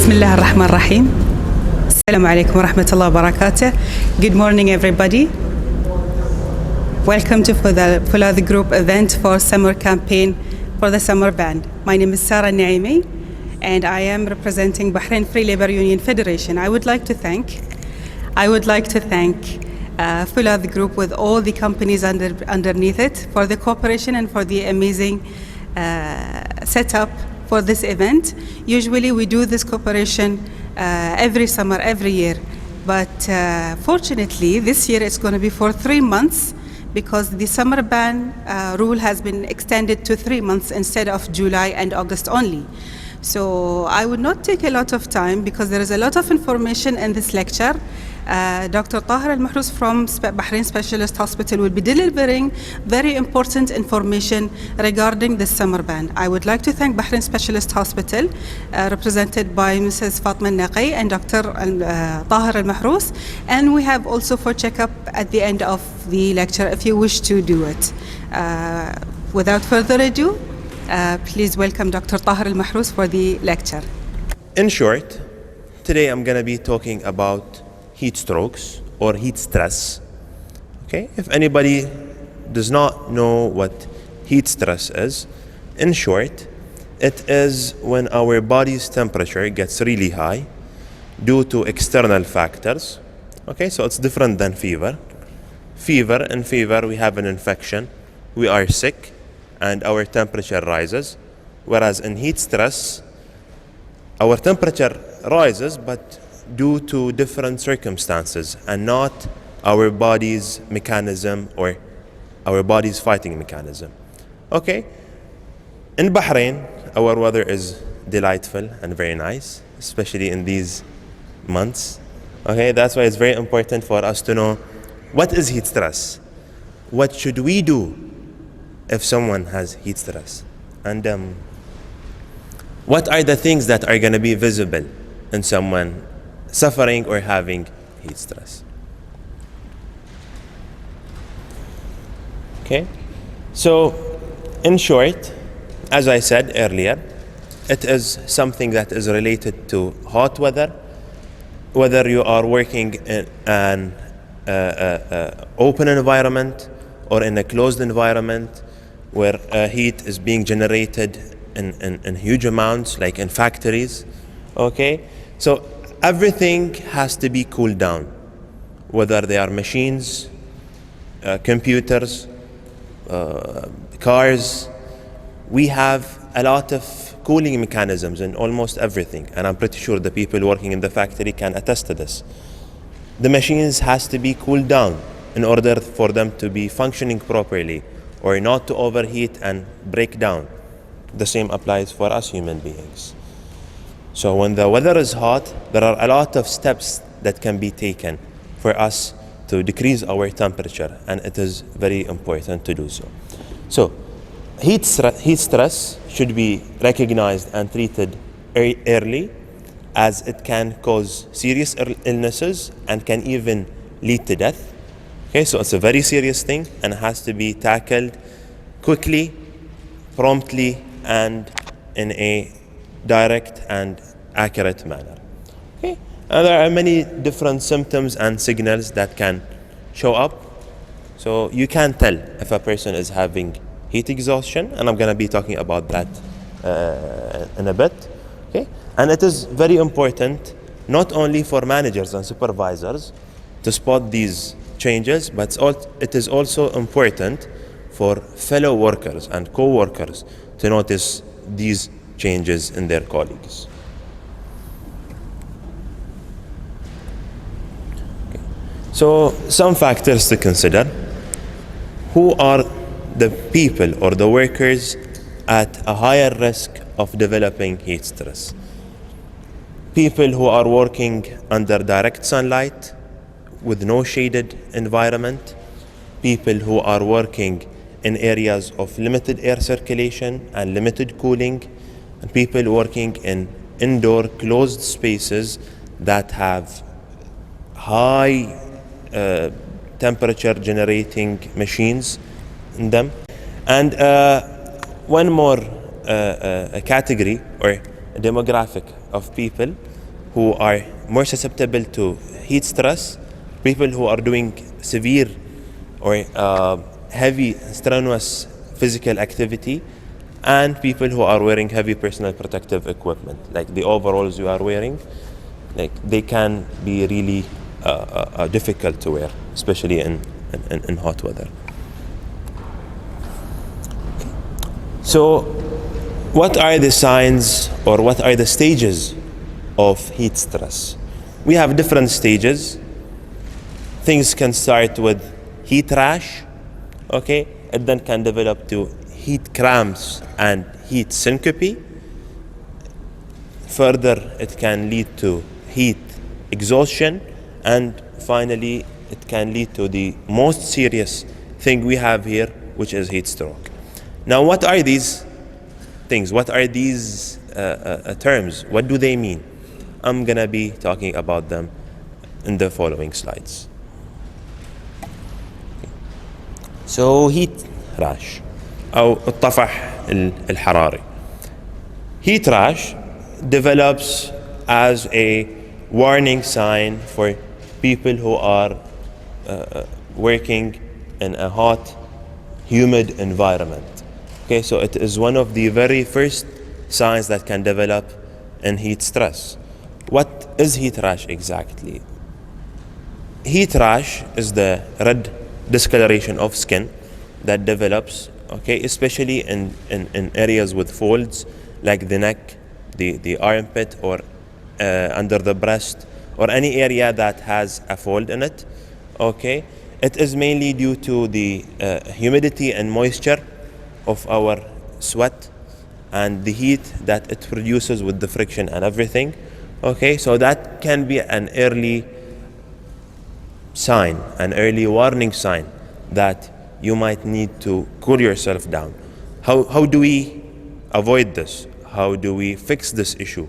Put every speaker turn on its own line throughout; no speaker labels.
بسم الله الرحمن الرحيم. السلام عليكم ورحمة الله وبركاته. Good morning everybody. Welcome to the group event for summer campaign for the summer ban. My name is Sarah Naimi and I am representing Bahrain Free Labor Union Federation. I would like to thank the group with all the companies underneath it for the cooperation and for the amazing setup for this event. Usually we do this cooperation every summer, every year, but fortunately this year it's going to be for 3 months because the summer ban rule has been extended to 3 months instead of July and August only. So I would not take a lot of time because there is a lot of information in this lecture. Dr. طاهر المحروس from Bahrain Specialist Hospital will be delivering very important information regarding the summer ban. I would like to thank Bahrain Specialist Hospital represented by Mrs. Fatma Naqi and Dr. طاهر المحروس, and we have also for checkup at the end of the lecture if you wish to do it. Without further ado, please welcome Dr. طاهر المحروس for the lecture.
In short, today I'm going to be talking about heat strokes or heat stress. Okay, if anybody does not know what heat stress is, in short, it is when our body's temperature gets really high due to external factors. Okay, so it's different than fever. In fever we have an infection, we are sick and our temperature rises, whereas in heat stress our temperature rises but due to different circumstances and not our body's mechanism or our body's fighting mechanism. Okay, in Bahrain our weather is delightful and very nice, especially in these months. Okay, that's why it's very important for us to know what is heat stress, what should we do if someone has heat stress, and what are the things that are going to be visible in someone suffering or having heat stress. Okay, so in short, as I said earlier, it is something that is related to hot weather, whether you are working in an open environment or in a closed environment where heat is being generated in huge amounts, like in factories. Okay, so everything has to be cooled down, whether they are machines, computers, cars. We have a lot of cooling mechanisms in almost everything, and I'm pretty sure the people working in the factory can attest to this. The machines has to be cooled down in order for them to be functioning properly or not to overheat and break down. The same applies for us human beings. So when the weather is hot, there are a lot of steps that can be taken for us to decrease our temperature, and it is very important to do so. So heat stress should be recognized and treated early, as it can cause serious illnesses and can even lead to death. Okay, so it's a very serious thing and has to be tackled quickly, promptly, and in a direct and accurate manner. Okay, and there are many different symptoms and signals that can show up. So you can tell if a person is having heat exhaustion, and I'm going to be talking about that in a bit. Okay, and it is very important not only for managers and supervisors to spot these changes, but it is also important for fellow workers and co-workers to notice these changes in their colleagues. Okay. So some factors to consider. Who are the people or the workers at a higher risk of developing heat stress? People who are working under direct sunlight with no shaded environment, people who are working in areas of limited air circulation and limited cooling, and people working in indoor closed spaces that have high temperature generating machines in them. And one more category or demographic of people who are more susceptible to heat stress, people who are doing severe or heavy, strenuous physical activity, and people who are wearing heavy personal protective equipment, like the overalls you are wearing. Like, they can be really difficult to wear, especially in hot weather. So, what are the signs or what are the stages of heat stress? We have different stages. Things can start with heat rash, okay? It then can develop to heat cramps and heat syncope. Further, it can lead to heat exhaustion, and finally, it can lead to the most serious thing we have here, which is heat stroke. Now, what are these things? What are these terms? What do they mean? I'm gonna be talking about them in the following slides. So, heat rash أو الطفح الحراري. Heat rash develops as a warning sign for people who are working in a hot, humid environment. Okay, so it is one of the very first signs that can develop in heat stress. What is heat rash exactly? Heat rash is the red discoloration of skin that develops, okay, especially in areas with folds like the neck, the armpit, or under the breast, or any area that has a fold in it, okay? It is mainly due to the humidity and moisture of our sweat and the heat that it produces with the friction and everything, okay? So that can be an early sign, an early warning sign that you might need to cool yourself down. How do we avoid this? How do we fix this issue?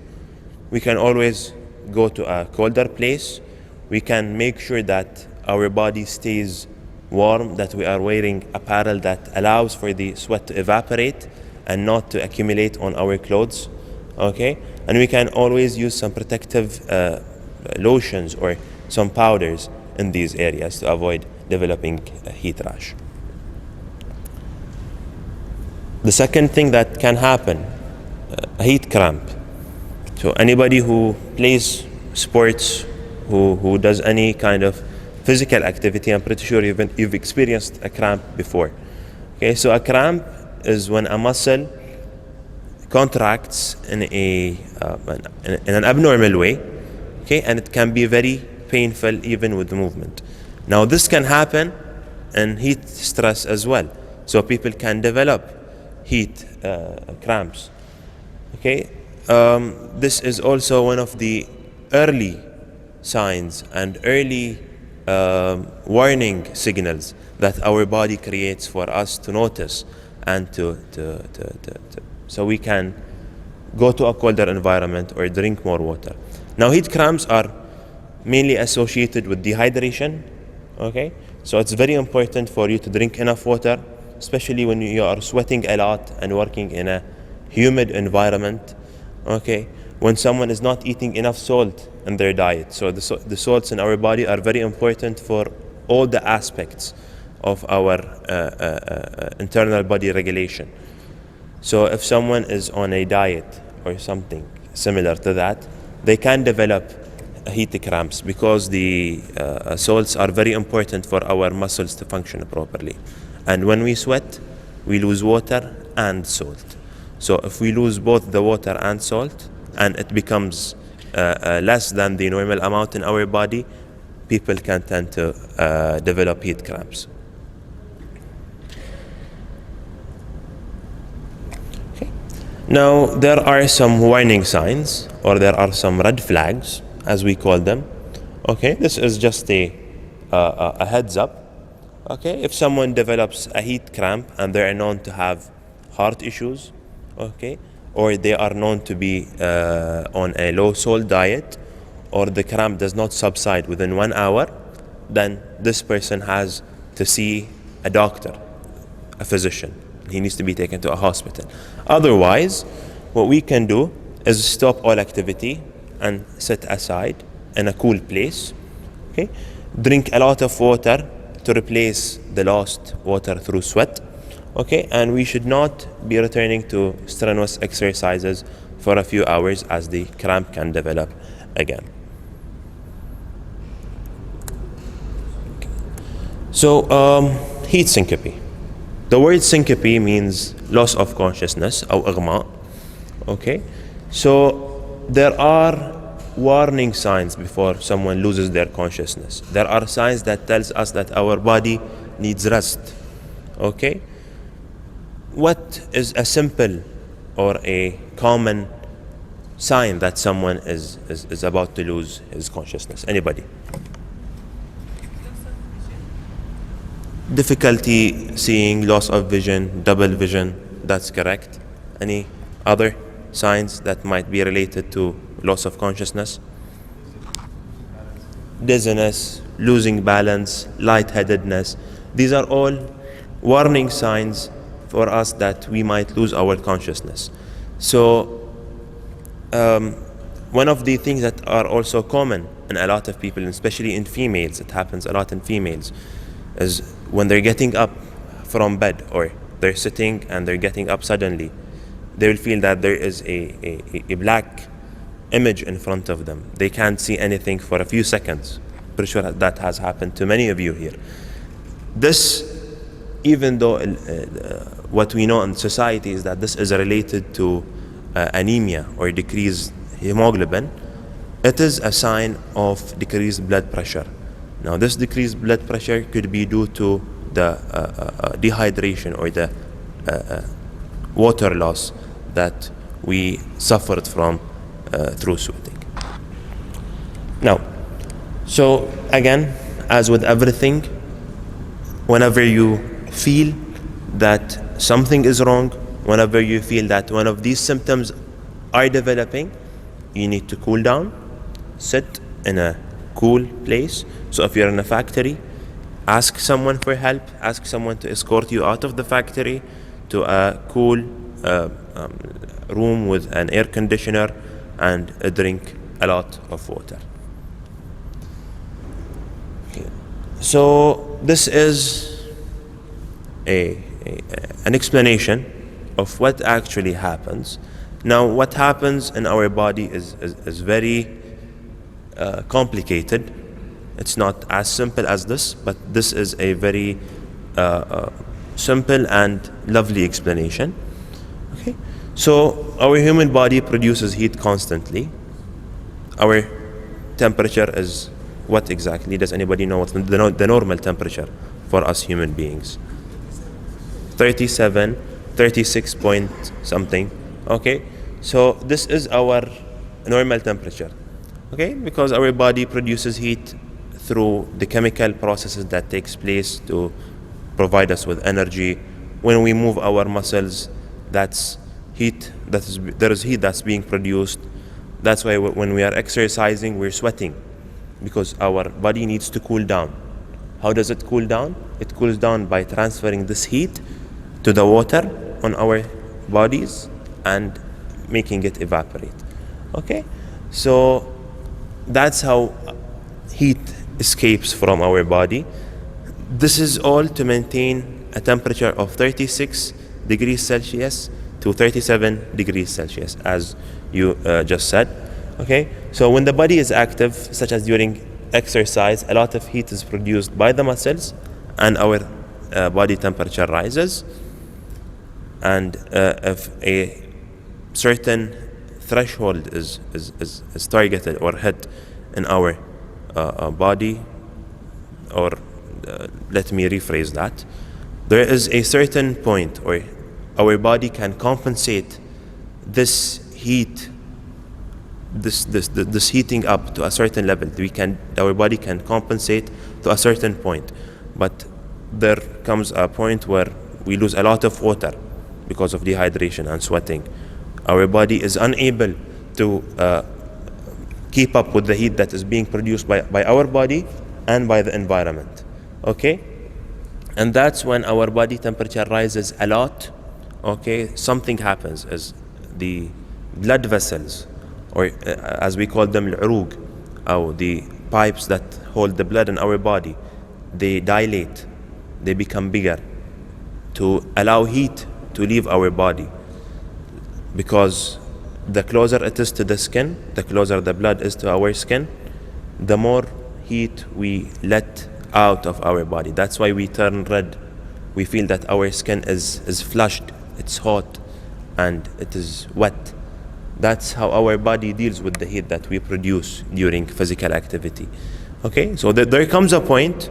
We can always go to a colder place. We can make sure that our body stays warm, that we are wearing apparel that allows for the sweat to evaporate and not to accumulate on our clothes, okay? And we can always use some protective lotions or some powders in these areas to avoid developing a heat rash. The second thing that can happen, a heat cramp. So anybody who plays sports, who does any kind of physical activity, I'm pretty sure you've experienced a cramp before. Okay, so a cramp is when a muscle contracts in an abnormal way, okay, and it can be very painful even with movement. Now this can happen in heat stress as well. So people can develop heat cramps. Okay, this is also one of the early signs and early warning signals that our body creates for us to notice and so we can go to a colder environment or drink more water. Now, heat cramps are mainly associated with dehydration. Okay, so it's very important for you to drink enough water, especially when you are sweating a lot and working in a humid environment. Okay, when someone is not eating enough salt in their diet. So the salts in our body are very important for all the aspects of our internal body regulation. So if someone is on a diet or something similar to that, they can develop heat cramps because the salts are very important for our muscles to function properly. And when we sweat, we lose water and salt. So if we lose both the water and salt, and it becomes less than the normal amount in our body, people can tend to develop heat cramps. Okay. Now, there are some warning signs, or there are some red flags, as we call them. Okay, this is just a heads up. Okay, if someone develops a heat cramp and they are known to have heart issues, okay, or they are known to be on a low salt diet, or the cramp does not subside within 1 hour, then this person has to see a doctor, a physician. He needs to be taken to a hospital. Otherwise, what we can do is stop all activity and sit aside in a cool place. Okay, drink a lot of water to replace the lost water through sweat. Okay, and we should not be returning to strenuous exercises for a few hours as the cramp can develop again. Okay. So heat syncope. The word syncope means loss of consciousness أو إغماء. Okay, so there are warning signs before someone loses their consciousness. There are signs that tells us that our body needs rest. Okay, what is a simple or a common sign that someone is about to lose his consciousness? Anybody? Difficulty seeing, loss of vision, double vision. That's correct. Any other signs that might be related to loss of consciousness? Dizziness, losing balance, lightheadedness. These are all warning signs for us that we might lose our consciousness. So one of the things that are also common in a lot of people, especially in females, it happens a lot in females, is when they're getting up from bed or they're sitting and they're getting up suddenly, they will feel that there is a black image in front of them. They can't see anything for a few seconds. Pretty sure that has happened to many of you here. This, even though what we know in society is that this is related to anemia or decreased hemoglobin, it is a sign of decreased blood pressure. Now, this decreased blood pressure could be due to the dehydration or the water loss that we suffered from through sweating. Now, so again, as with everything, whenever you feel that something is wrong, whenever you feel that one of these symptoms are developing, you need to cool down, sit in a cool place. So if you're in a factory, ask someone for help, ask someone to escort you out of the factory to a cool room with an air conditioner and drink a lot of water. Okay. So this is an explanation of what actually happens. Now, what happens in our body is very complicated. It's not as simple as this, but this is a very simple and lovely explanation. Okay, so our human body produces heat constantly. Our temperature is what exactly? Does anybody know what's the normal temperature for us human beings? 37, 36 point something. Okay, so this is our normal temperature. Okay, because our body produces heat through the chemical processes that takes place to provide us with energy. When we move our muscles, that's heat. There is heat that's being produced. That's why when we are exercising, we're sweating, because our body needs to cool down. How does it cool down? It cools down by transferring this heat to the water on our bodies and making it evaporate. Okay, so that's how heat escapes from our body. This is all to maintain a temperature of 36 degrees Celsius to 37 degrees Celsius, as you just said. Okay, so when the body is active, such as during exercise, a lot of heat is produced by the muscles and our body temperature rises. And if a certain threshold is targeted or hit in our body, or let me rephrase that, there is a certain point where our body can compensate this heat, this heating up to a certain level. Our body can compensate to a certain point, but there comes a point where we lose a lot of water because of dehydration and sweating. Our body is unable to keep up with the heat that is being produced by our body and by the environment. Okay, and that's when our body temperature rises a lot. Okay, something happens as the blood vessels or as we call them العروق, or the pipes that hold the blood in our body, they dilate, they become bigger to allow heat to leave our body. Because the closer it is to the skin, the closer the blood is to our skin, the more heat we let out of our body. That's why we turn red. We feel that our skin is flushed, it's hot, and it is wet. That's how our body deals with the heat that we produce during physical activity. Okay, so there comes a point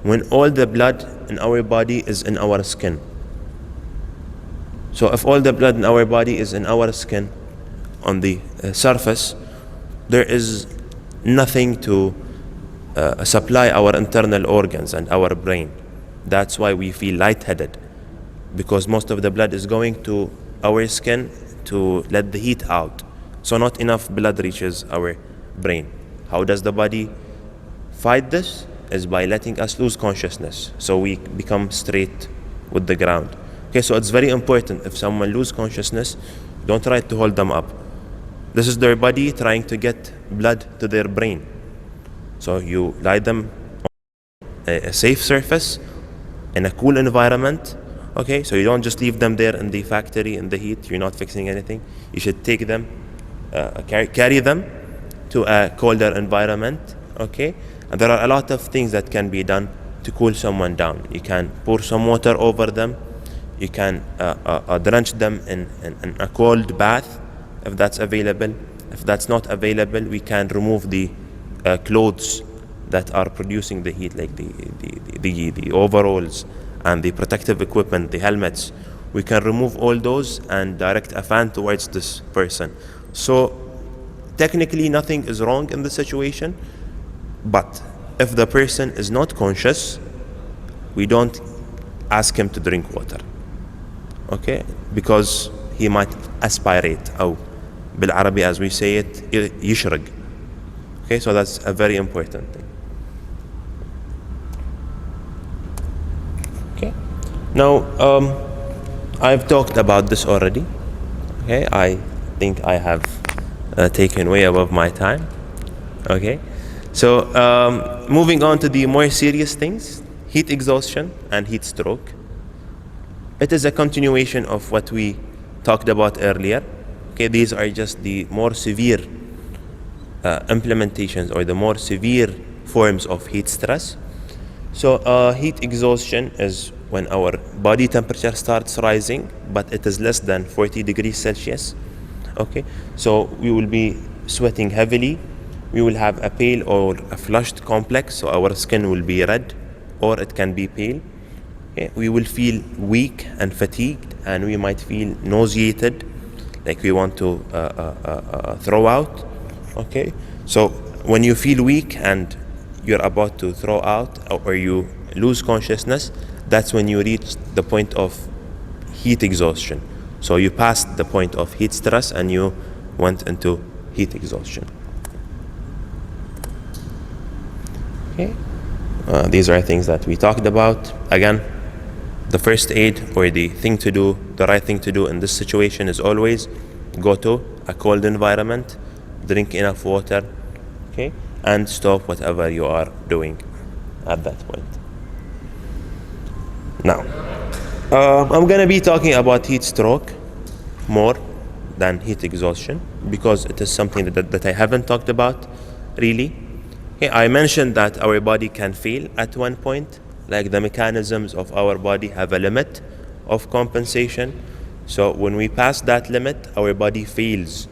when all the blood in our body is in our skin. So if all the blood in our body is in our skin, on the surface, there is nothing to supply our internal organs and our brain. That's why we feel lightheaded, because most of the blood is going to our skin to let the heat out. So not enough blood reaches our brain. How does the body fight this? Is by letting us lose consciousness, so we become straight with the ground. Okay, so it's very important, if someone loses consciousness, don't try to hold them up. This is their body trying to get blood to their brain. So you lie them on a safe surface in a cool environment. Okay, so you don't just leave them there in the factory in the heat. You're not fixing anything. You should take them, carry them to a colder environment. Okay, and there are a lot of things that can be done to cool someone down. You can pour some water over them. You can drench them in a cold bath, if that's available. If that's not available, we can remove the clothes that are producing the heat, like the overalls and the protective equipment, the helmets. We can remove all those and direct a fan towards this person. So technically nothing is wrong in the situation, but if the person is not conscious, we don't ask him to drink water. Okay, because he might aspirate, أو بالعربي as we say it, يشرق. Okay, so that's a very important thing. Okay, now I've talked about this already. Okay, I think I have taken way above my time. Okay, so moving on to the more serious things, heat exhaustion and heat stroke. It is a continuation of what we talked about earlier. Okay, these are just the more severe implementations, or the more severe forms of heat stress. So heat exhaustion is when our body temperature starts rising, but it is less than 40 degrees Celsius. Okay, so we will be sweating heavily. We will have a pale or a flushed complex, so our skin will be red, or it can be pale. Okay. We will feel weak and fatigued, and we might feel nauseated, like we want to throw out. Okay, so when you feel weak and you're about to throw out, or you lose consciousness, that's when you reach the point of heat exhaustion. So you passed the point of heat stress and you went into heat exhaustion. Okay, these are things that we talked about. Again, the first aid, or the thing to do, the right thing to do in this situation is always go to a cold environment, drink enough water, okay, and stop whatever you are doing at that point. Now, I'm going to be talking about heat stroke more than heat exhaustion, because it is something that I haven't talked about really. Okay, I mentioned that our body can fail at one point, like the mechanisms of our body have a limit of compensation. So when we pass that limit, our body fails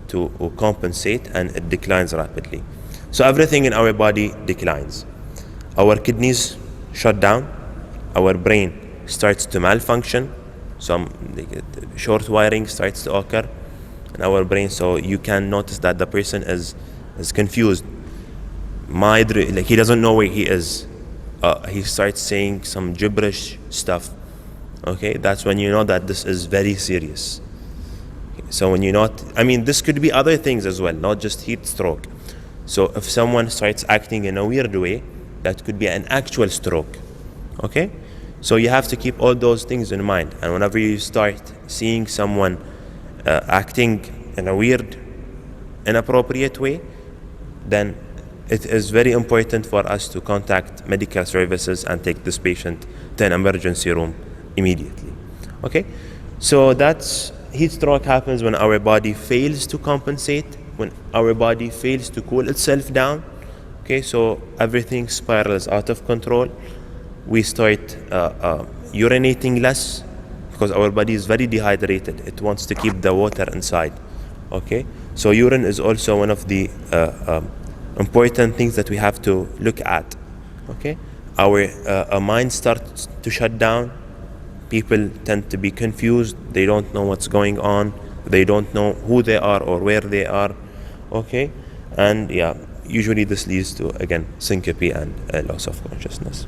to compensate and it declines rapidly. So everything in our body declines. Our kidneys shut down, our brain starts to malfunction, some short wiring starts to occur in our brain, so you can notice that the person is confused. Like he doesn't know where he is. He starts saying some gibberish stuff. Okay, that's when you know that this is very serious. So when this could be other things as well, not just heat stroke. So if someone starts acting in a weird way, that could be an actual stroke. Okay, so you have to keep all those things in mind. And whenever you start seeing someone acting in a weird inappropriate way, then it is very important for us to contact medical services and take this patient to an emergency room immediately. Okay, so that's heat stroke happens when our body fails to compensate, when our body fails to cool itself down. Okay, so everything spirals out of control. We start urinating less because our body is very dehydrated. It wants to keep the water inside. Okay, so urine is also one of the important things that we have to look at. Okay, our mind starts to shut down. People tend to be confused. They don't know what's going on. They don't know who they are or where they are. Okay, and yeah, usually this leads to, again, syncope and loss of consciousness.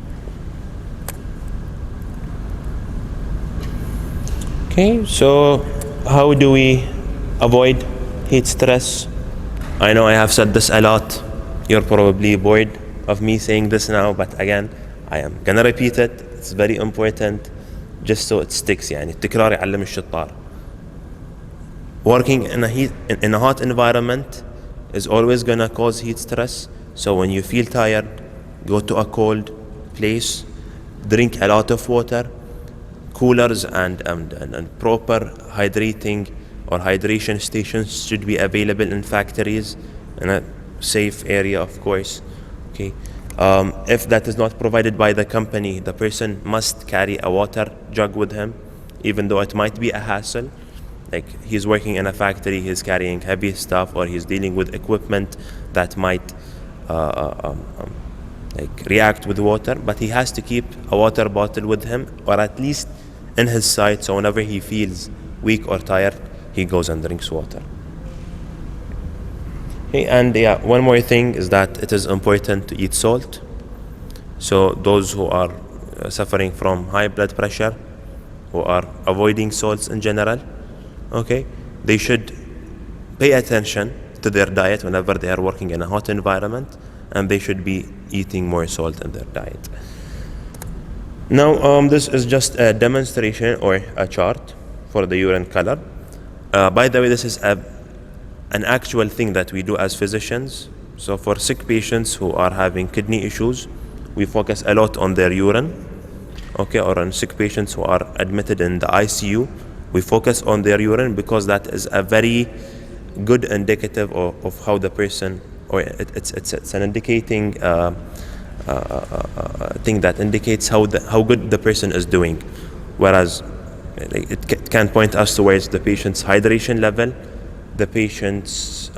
Okay, so how do we avoid heat stress? I know I have said this a lot. You're probably bored of me saying this now, but again, I am gonna repeat it. It's very important, just so it sticks. يعني التكرار يعلم الشطار. Working in a hot environment is always gonna cause heat stress. So when you feel tired, go to a cold place, drink a lot of water. Coolers and proper hydrating or hydration stations should be available in factories in a safe area, of course. Okay, if that is not provided by the company, the person must carry a water jug with him, even though it might be a hassle. Like he's working in a factory, he's carrying heavy stuff, or he's dealing with equipment that might like react with water, but he has to keep a water bottle with him, or at least in his side, so whenever he feels weak or tired, he goes and drinks water. Okay, and yeah, one more thing is that it is important to eat salt. So those who are suffering from high blood pressure, who are avoiding salts in general, okay, they should pay attention to their diet whenever they are working in a hot environment, and they should be eating more salt in their diet. Now, this is just a demonstration or a chart for the urine color. By the way, this is an actual thing that we do as physicians. So for sick patients who are having kidney issues, we focus a lot on their urine. Okay, or on sick patients who are admitted in the ICU, we focus on their urine because that is a very good indicative of how the person, or it's an indicating thing that indicates how good the person is doing. Whereas it can point us towards the patient's hydration level, the patient's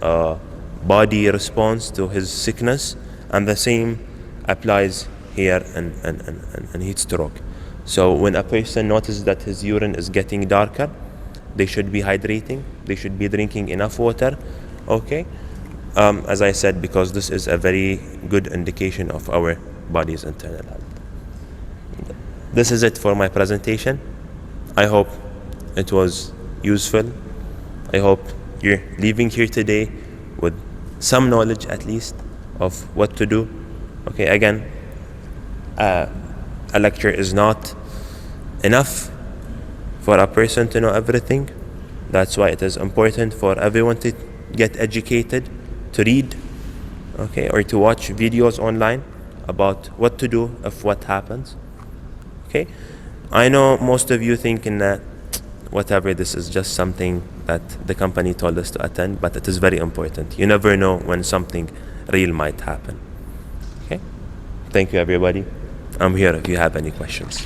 body response to his sickness, and the same applies here in heat stroke. So when a person notices that his urine is getting darker, they should be hydrating, they should be drinking enough water. Okay, as I said, because this is a very good indication of our body's internal health. This is it for my presentation. I hope it was useful. I hope you're leaving here today with some knowledge at least of what to do. Okay, again, a lecture is not enough for a person to know everything. That's why it is important for everyone to get educated, to read, okay, or to watch videos online about what to do if what happens. Okay, I know most of you thinking that whatever, this is just something that the company told us to attend, but it is very important. You never know when something real might happen. Okay, thank you everybody. I'm here if you have any questions.